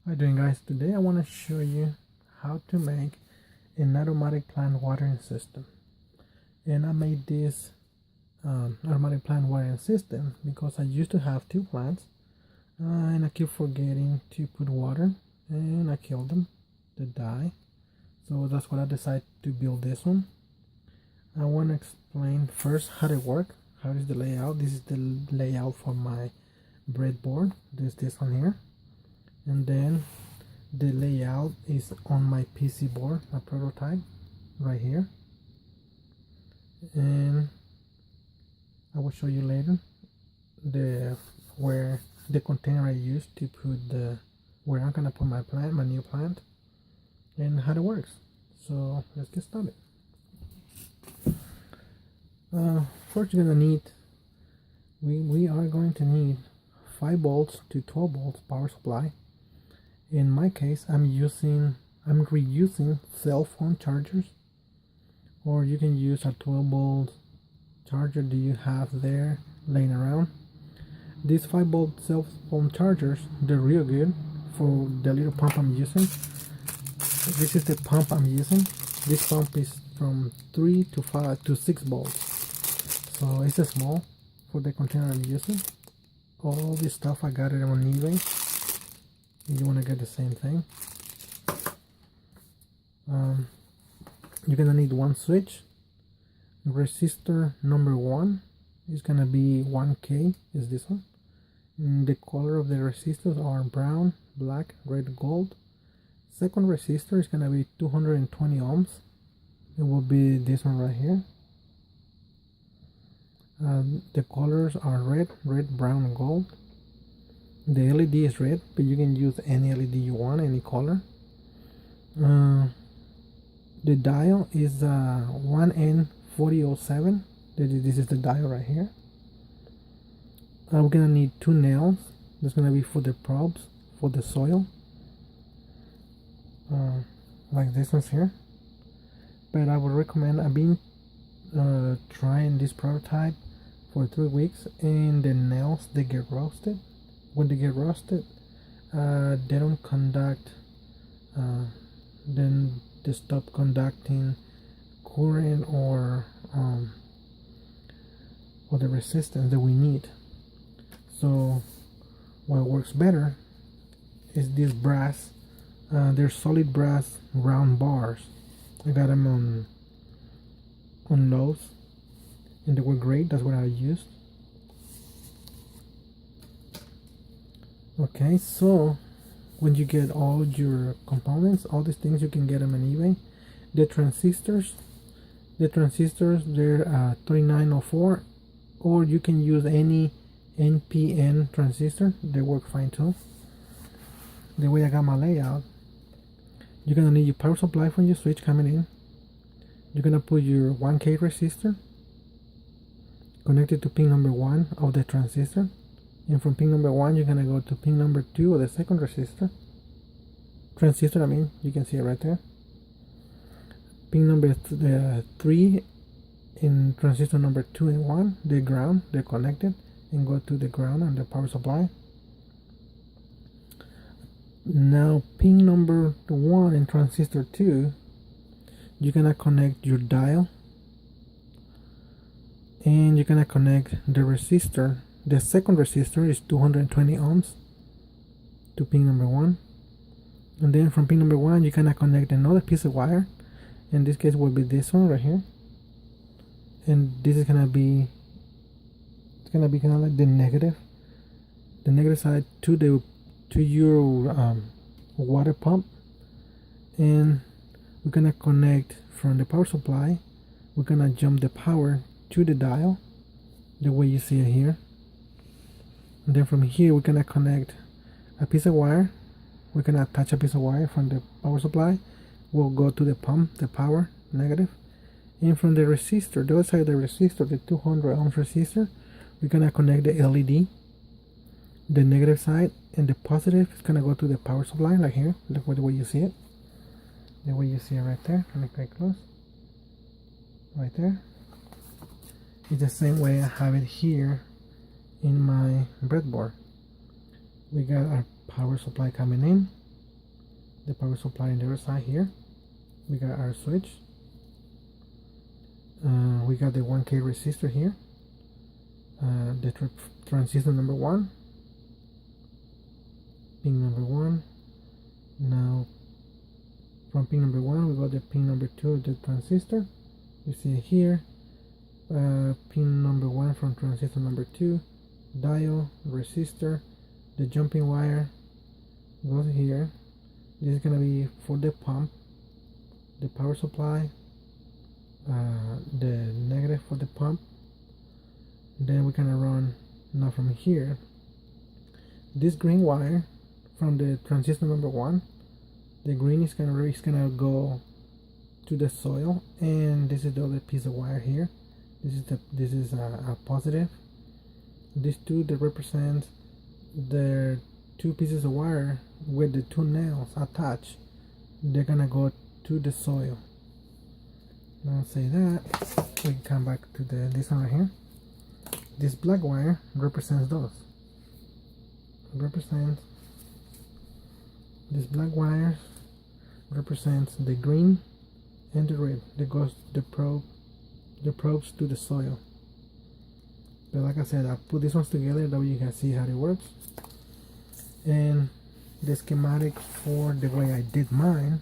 How you doing, guys? Today I want to show you how to make an automatic plant watering system. And I made this automatic plant watering system because I used to have two plants and I keep forgetting to put water and I killed them. They die. So that's what I decided to build this one. I want to explain first how it works. How is the layout? This is the layout for my breadboard. There's this one here. And then the layout is on my PC board, my prototype right here, and I will show you later where the container I used to put where I'm gonna put my new plant, and how it works. So let's get started. First you're gonna need we are going to need 5 volts to 12 volts power supply. In my case, I'm reusing cell phone chargers, or you can use a 12 volt charger that you have there laying around. These 5 volt cell phone chargers, they're real good for the little pump I'm using. This is the pump I'm using. This pump is from 3 to 5 to 6 volts, so it's small for the container I'm using. All this stuff I got it on eBay. You want to get the same thing. You're gonna need one switch. Resistor number 1 is gonna be 1K, is this one. And the color of the resistors are brown, black, red, gold. Second resistor is gonna be 220 ohms. It will be this one right here. The colors are red, brown, and gold. The LED is red, but you can use any LED you want, any color. The dial is 1N4007. This is the dial right here. We're gonna need 2 nails. That's gonna be for the probes, for the soil, like this one's here. But I would recommend, I've been trying this prototype for 3 weeks, and the nails, they get roasted. When they get rusted, they don't conduct, then they stop conducting current or the resistance that we need. So what works better is this brass. They're solid brass round bars. I got them on Lowe's, and they were great. That's what I used. Okay, so when you get all your components, all these things, you can get them on eBay. The transistors, they're 3904, or you can use any NPN transistor. They work fine too. The way I got my layout, you're gonna need your power supply from your switch coming in. You're gonna put your 1K resistor connected to pin number 1 of the transistor. And from pin number 1, you're gonna go to pin number 2 of the second transistor. You can see it right there. Pin number 3 in transistor number 2 and 1, the ground, they're connected, and go to the ground and the power supply. Now pin number 1 in transistor 2, you're gonna connect your dial, and you're gonna connect the resistor. The second resistor is 220 ohms to pin number 1, and then from pin number 1 you're gonna connect another piece of wire. In this case will be this one right here, and this is gonna be kind of like the negative side to your water pump. And we're gonna connect from the power supply. We're gonna jump the power to the dial, the way you see it here. And then from here we're gonna connect a piece of wire. We're gonna attach a piece of wire from the power supply. We'll go to the pump, the power, negative. And from the resistor, the other side of the resistor, the 200 ohms resistor, we're gonna connect the LED. The negative side and the positive is gonna go to the power supply, like here. Look the way you see it. The way you see it right there. Let me get close. Right there. It's the same way I have it here in my breadboard. We got our power supply coming in. the power supply on the other side here. We got our switch. We got the 1K resistor here. The transistor number 1. Pin number 1. Now from pin number 1 we got the pin number 2 of the transistor. You see it here. Pin number 1 from transistor number 2. Dial, resistor, the jumping wire goes here. This is gonna be for the pump, the power supply, the negative for the pump. Then we're gonna run now from here. This green wire from the transistor number 1, the green is gonna go to the soil, and this is the other piece of wire here. This is a positive. These two that represent the 2 pieces of wire with the 2 nails attached. They're gonna go to the soil. Now say that, we can come back to this one right here. This black wire represents those. This black wire represents the green and the red that goes the probes to the soil. But like I said, I put these ones together that way you can see how it works. And the schematic for the way I did mine,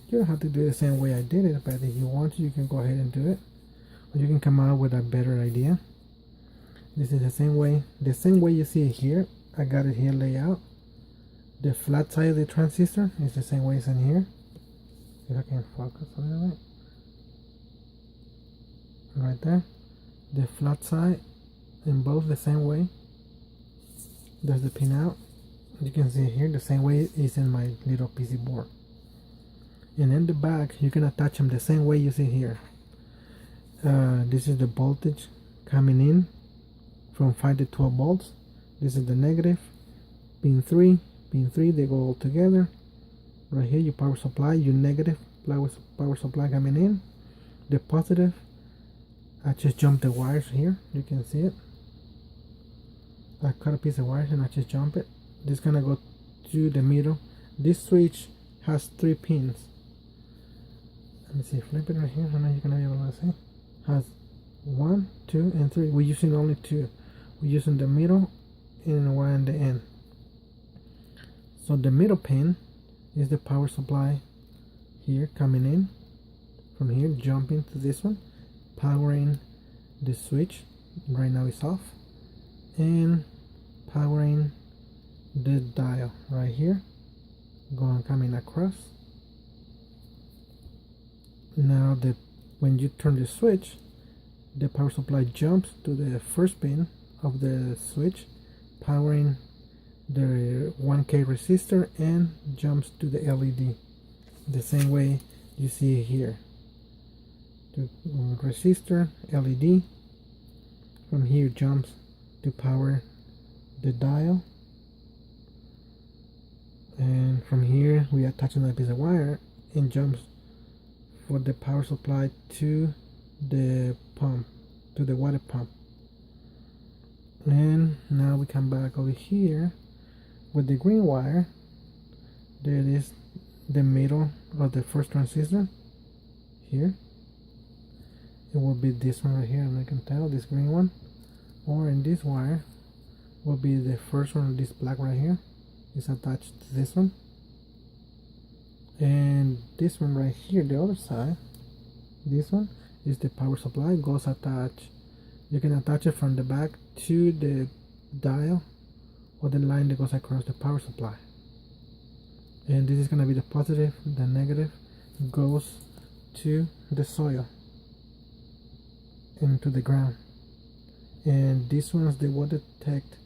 you don't have to do it the same way I did it, but if you want to, you can go ahead and do it, or you can come out with a better idea. This is the same way you see it here. I got it here laid out. The flat side of the transistor is the same way it's in here. If I can focus a little bit. Right there. The flat side in both the same way. There's the pin out. You can see here the same way is in my little PC board. And in the back you can attach them the same way you see here. This is the voltage coming in from 5 to 12 volts. This is the negative. Pin 3, they go all together. Right here your power supply, your negative power supply coming in. The positive, I just jumped the wires here, you can see it. I cut a piece of wires and I just jump it. This is gonna go to the middle. This switch has 3 pins. Let me see, flip it right here. I know you're gonna be able to see. Has 1, 2, and 3. We're using only 2. We're using the middle and 1 at the end. So the middle pin is the power supply here coming in. From here, jumping to this one, powering the switch. Right now it's off. And powering the dial right here, coming across. Now when you turn the switch, the power supply jumps to the first pin of the switch, powering the 1K resistor, and jumps to the LED the same way you see here. To resistor, LED. From here jumps to power the dial, and from here we attach another piece of wire and jumps for the power supply to the pump, to the water pump. And now we come back over here with the green wire. There it is, the middle of the first transistor here. It will be this one right here, and I can tell this green one, or in this wire will be the first one. This black right here is attached to this one, and this one right here, the other side, this one is the power supply. Goes attached, you can attach it from the back to the dial or the line that goes across the power supply. And this is going to be the positive. The negative goes to the soil, into the ground. And these ones, they will detect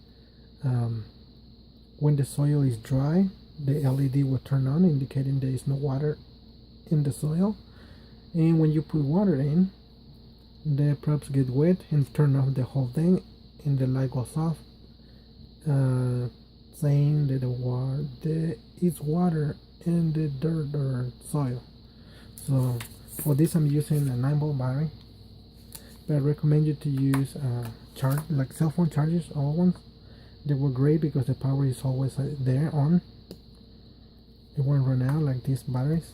when the soil is dry. The LED will turn on, indicating there is no water in the soil. And when you put water in, the probes get wet and turn off the whole thing, and the light goes off, saying that there is water in the dirt or soil. So for this I'm using a 9-volt battery, but I recommend you to use like cell phone chargers, old ones. They were great because the power is always there on. it won't run out like these batteries.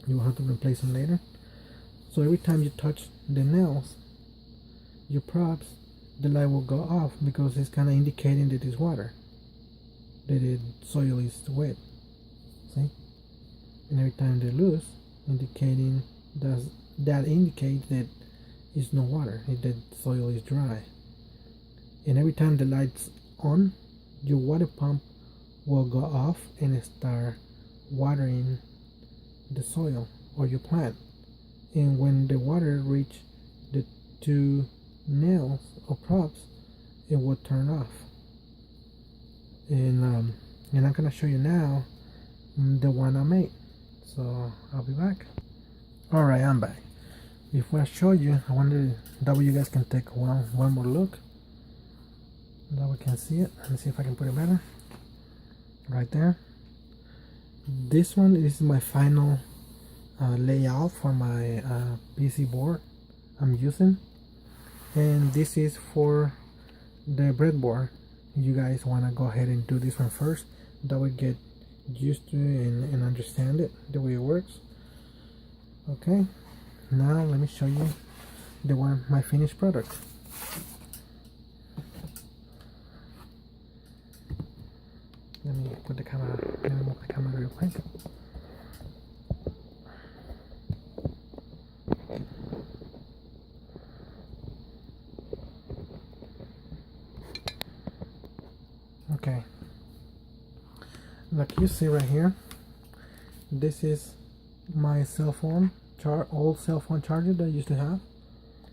You will have to replace them later. So every time you touch the nails, your props, the light will go off because it's kind of indicating that it's water, that the soil is wet. See? And every time they loose, indicating that indicates that it's no water, that soil is dry. And every time the light's on, your water pump will go off and start watering the soil or your plant. And when the water reach the two nails or props, it will turn off. And I'm gonna show you now the one I made. So I'll be back. Alright, I'm back. Before I show you, I wanted that way you guys can take one more look. That we can see it. Let me see if I can put it better. Right there. This one is my final layout for my PC board I'm using, and this is for the breadboard. You guys want to go ahead and do this one first, that way get used to it and understand it the way it works. Okay, now let me show you my finished product. Let me put the camera, let me move the camera real quick. Okay, like you see right here, this is my cell phone old cell phone charger that I used to have.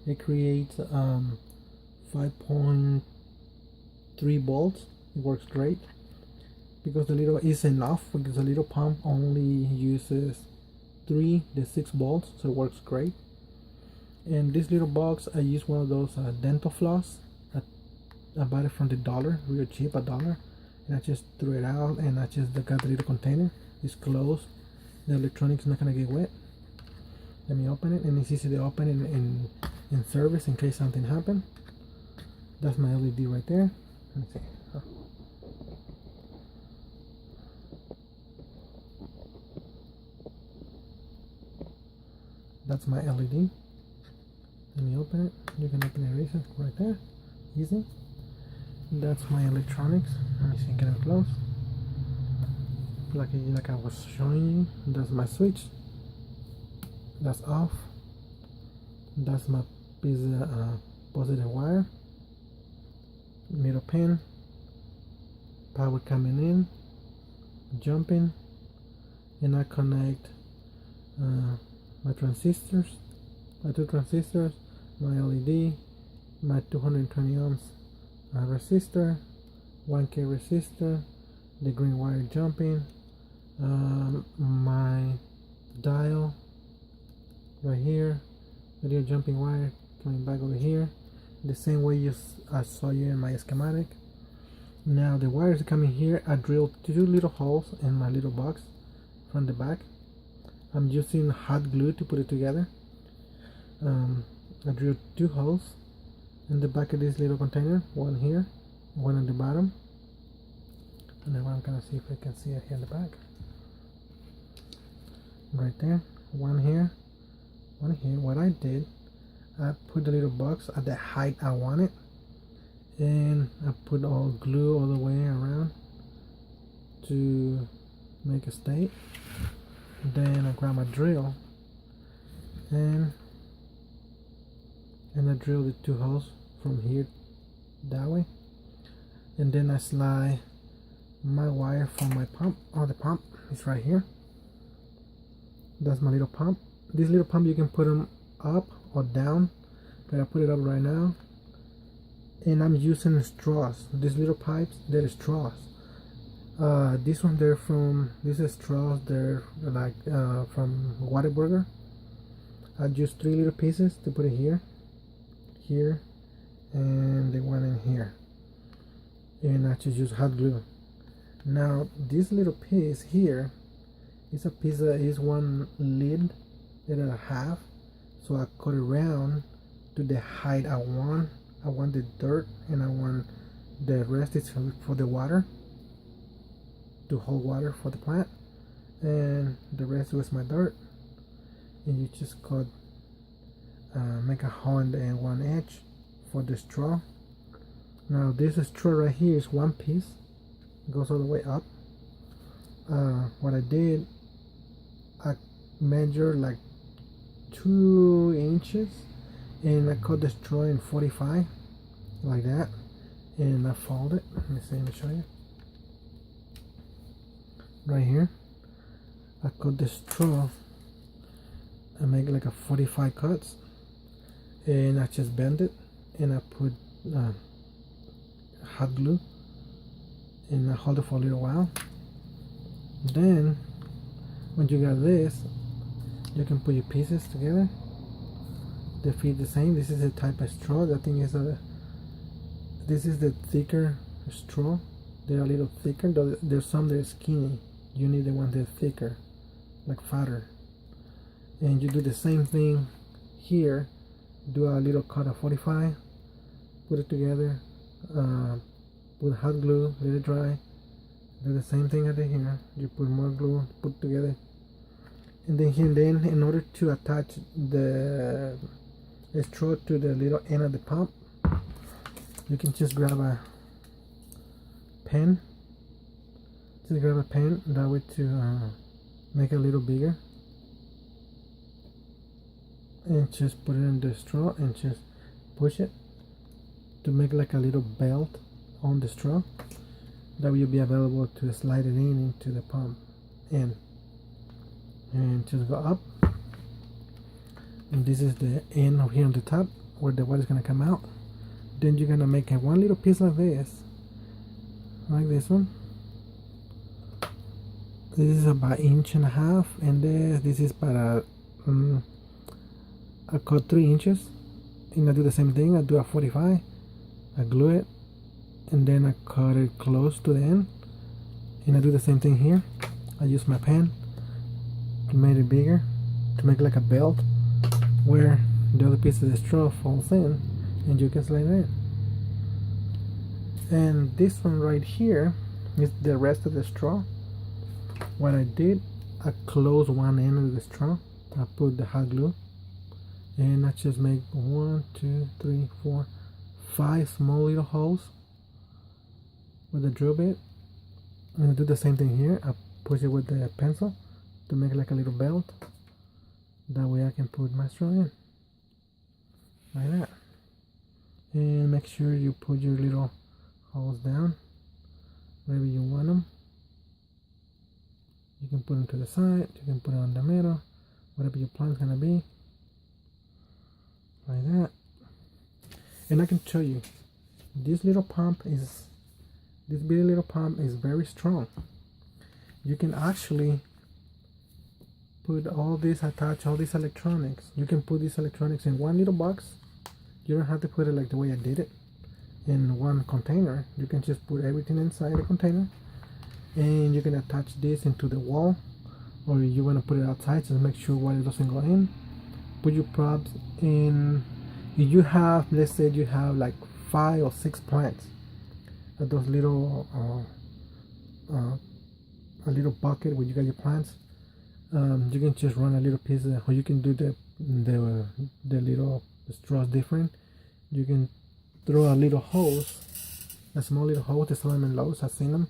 It creates 5.3 volts. It works great because the little is enough, because the little pump only uses 3 to 6 volts, so it works great. And this little box, I use one of those dental floss. I bought it from the dollar, real cheap, $1, and I just threw it out, and I just got the little container. It's closed, the electronics not gonna get wet. Let me open it, and it's easy to open it in service in case something happens. That's my LED right there. Let me see. Oh. That's my LED. Let me open it. You can open it right there, easy. That's my electronics. Let me see, get it close. Like I was showing you, that's my switch. That's off. That's my piece of positive wire. Middle pin. Power coming in, jumping, and I connect my transistors, my 2 transistors, my LED, my 220 ohms resistor, 1K resistor, the green wire jumping, my dial right here, the little jumping wire coming back over here, the same way I saw you in my schematic. Now the wires are coming here. I drilled 2 little holes in my little box from the back. I'm using hot glue to put it together. I drilled 2 holes in the back of this little container, one here, one on the bottom, and then I'm gonna see if I can see it here in the back. Right there, one here, one here. What I did, I put the little box at the height I wanted, and I put all glue all the way around to make a stay. Then I grab my drill and I drill the 2 holes from here that way, and then I slide my wire from my pump. The pump is right here. That's my little pump. This little pump, you can put them up or down, but I put it up right now. And I'm using straws. These little pipes, they're straws. This one, this is straws, they're like from Whataburger. I used 3 little pieces to put it here, here, and the one in here. And I just use hot glue. Now this little piece here is a piece that is one lid that I have, so I cut it around to the height I want. I want the dirt, and I want the rest is for the water, to hold water for the plant. and the rest was my dirt. And you just cut, make a hole in one edge for the straw. Now this straw right here is one piece, it goes all the way up. What I did, I measured like 2 inches and I cut the straw in 45 like that, and I fold it. Let me see, let me show you. Right here I cut the straw and make like a 45 cuts, and I just bend it and I put hot glue and I hold it for a little while. Then when you got this, you can put your pieces together. They fit the same. This is the type of straw. That thing is this is the thicker straw. They're a little thicker. There's some that are skinny. You need the one that's thicker, like fatter. And you do the same thing here. Do a little cut of 45, put it together, put hot glue, let it dry. Do the same thing over here. You put more glue, put together, and then here, in order to attach the straw to the little end of the pump, you can just grab a pen. Just grab a pen that way to make it a little bigger, and just put it in the straw and just push it to make like a little belt on the straw. That will be available to slide it in into the pump and just go up. And this is the end of here on the top where the water is gonna come out. Then you're gonna make one little piece like this, like this one. This is about 1.5 inches, and this is about I cut 3 inches, and I do the same thing. I do a 45, I glue it, and then I cut it close to the end, and I do the same thing here. I use my pen to make it bigger, to make like a belt where the other piece of the straw falls in, and you can slide it in. And this one right here is the rest of the straw. What I did, I closed one end of the straw. I put the hot glue, and I just make 1, 2, 3, 4, 5 small little holes with the drill bit. I'm gonna do the same thing here. I push it with the pencil to make like a little belt. That way I can put my straw in like that. And make sure you put your little holes down wherever you want them. You can put them to the side, you can put it on the middle, whatever your plan's gonna be, like that. And I can show you, this bitty little pump is very strong. You can actually put all this, attach all these electronics. You can put these electronics in one little box. You don't have to put it like the way I did it in one container. You can just put everything inside the container, and you can attach this into the wall, or you want to put it outside. Just make sure water doesn't go in. Put your props in. If you have, let's say you have like 5 or 6 plants, those little a little bucket where you got your plants, you can just run a little piece of, or you can do the little straws different. You can throw a little hose, a small little hose. They sell them in Lowe's, I've seen them.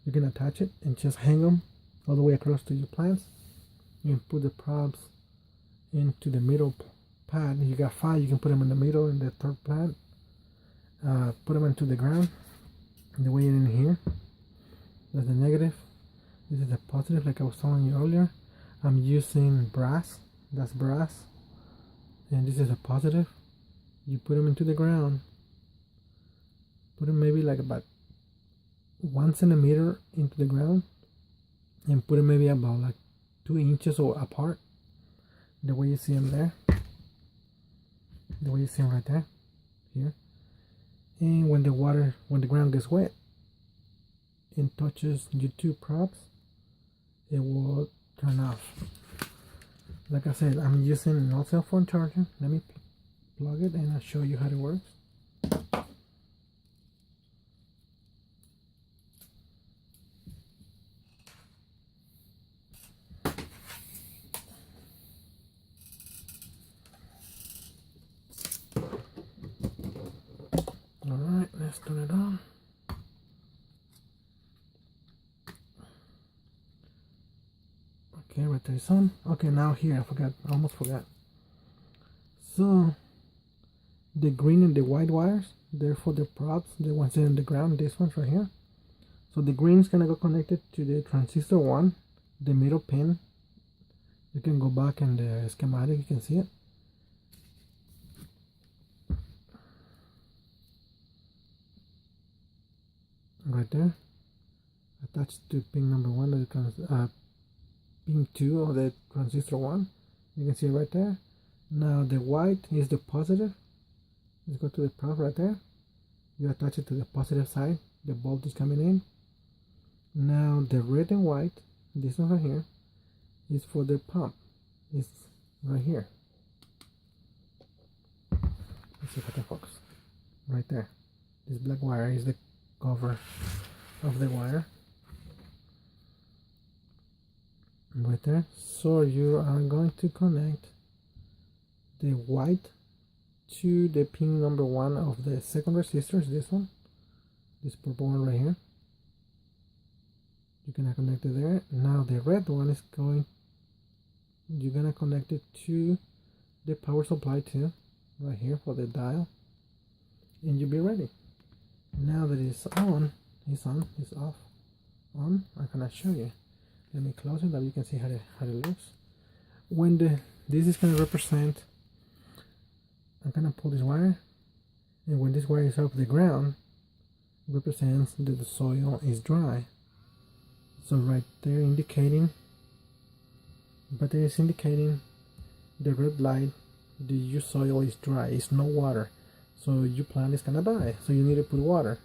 You can attach it and just hang them all the way across to your plants. You can put the props into the middle pad. You got 5, you can put them in the middle in the third plant. Put them into the ground the way in here. That's the negative. This is the positive, like I was telling you earlier. I'm using brass. That's brass. And this is a positive. You put them into the ground. Put them maybe like about 1 centimeter into the ground, and put them maybe about like 2 inches or apart. The way you see them there. The way you see them right there. Here. And when the ground gets wet and touches your 2 props, it will turn off. Like I said, I'm using an old cell phone charger. Let me plug it and I'll show you how it works. Okay, right there is on. Okay, now here, I almost forgot. So the green and the white wires, they're for the props, the ones that are on the ground, this one's right here. So the green is gonna go connected to the transistor 1, the middle pin. You can go back in the schematic, you can see it. Right there, attached to pin number 1 of the pin 2 of the transistor 1. You can see it right there. Now the white is the positive. Let's go to the prop right there. You attach it to the positive side. The bulb is coming in. Now the red and white, this one right here, is for the pump. It's right here. Let's see if I can focus. Right there. This black wire is the cover of the wire. Right there. So you are going to connect the white to the pin number 1 of the second resistor, is this one, this purple one right here. You're gonna connect it there. Now the red one is you're gonna connect it to the power supply too, right here for the dial, and you'll be ready. Now that it's on, it's off, on. I'm gonna show you. Let me close it, that you can see how it looks. When this is gonna represent, I'm gonna pull this wire, and when this wire is off the ground, it represents that the soil is dry. So right there indicating, the red light, your soil is dry, it's no water, so your plant is gonna die, so you need to put water.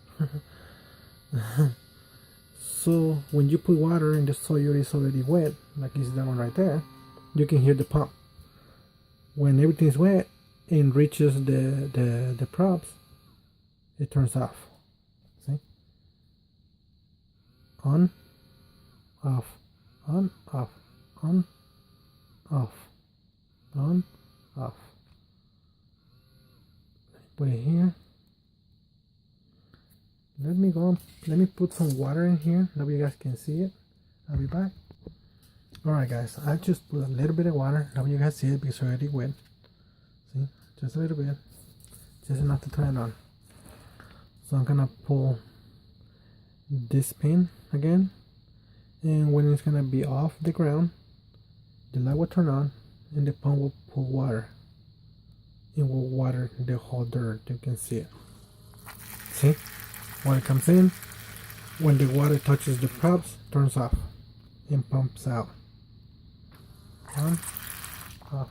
So when you put water and the soil is already wet, like is that one right there, you can hear the pump. When everything is wet and reaches the props, it turns off. See? On, off, on, off, on, off, on, off. Put it here. Let me put some water in here that you guys can see it. I'll be back. Alright guys, I just put a little bit of water that you guys see it because it's already wet. See, just a little bit, just enough to turn it on. So I'm gonna pull this pin again, and when it's gonna be off the ground, the light will turn on and the pump will pull water. It will water the whole dirt. You can see it. See, water comes in. When the water touches the props, turns off and pumps out. On, off,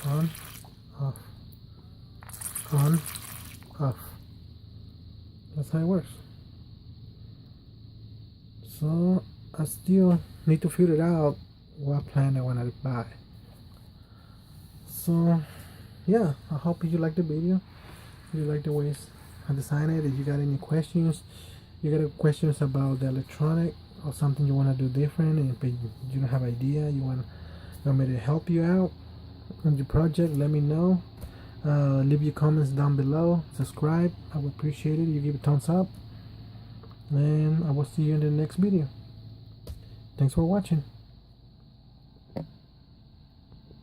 on, off, on, off. That's how it works. So I still need to figure out what plant I want to buy. So yeah, I hope you like the video. If you like the ways I designed it. If you got any questions, questions about the electronic or something you want to do different, and but you don't have idea, you want me to help you out on your project, let me know. Leave your comments down below. Subscribe, I would appreciate it. You give a thumbs up, and I will see you in the next video. Thanks for watching.